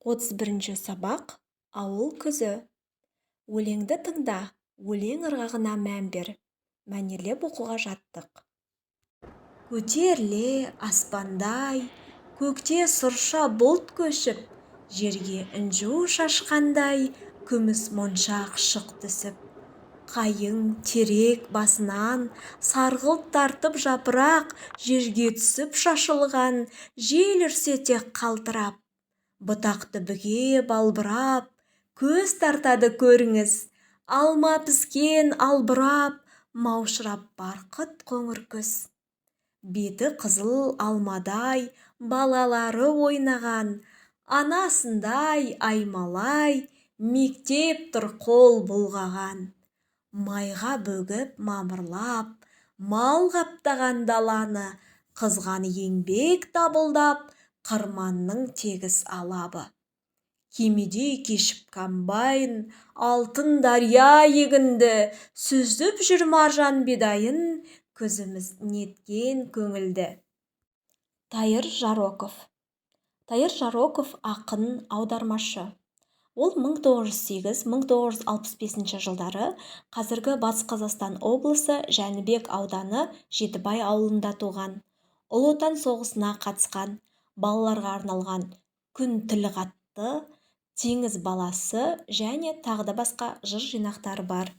31 сабақ ауыл күзі. Өлеңді тыңда, өлең ырғағына мән бер. Мәнерлеп оқуға жаттық. Көтеріле аспандай, көкте сұрша бұлт көшіп, жерге інжу шашқандай, күміс моншақ шық түсіп. Қайың терек басынан сарғылт тартып жапырақ, жерге түсіп шашылған, жел үрсе тек қалтырап. Бұтақты бүге балбырап, көз тартады көріңіз, алма піскен албырап, маушырап барқыт қоңыр күз. Беті қызыл алмадай, балалары ойнаған, анасындай аймалай, мектеп тұр қол бұлғаған. Майға бөгіп мамырлап, мал қаптаған даланы, қызған еңбек дабылдап, қырманның тегіс алабы. Кемедей кешіп комбайн, алтын дария егінді, сүзіп жүр маржан бидайын, күзіміз неткен көңілді. Тайыр Жароков. Тайыр Жароков ақын, аудармашы. Ол 1908-1965 жылдары қазіргі Батыс Қазақстан облысы Жәнібек ауданы Жетібай ауылында туған. Ұлы Отан соғысына қатысқан, балаларға арналған Күн тілі қатты, Теңіз баласы және тағы да басқа жыр жинақтары бар.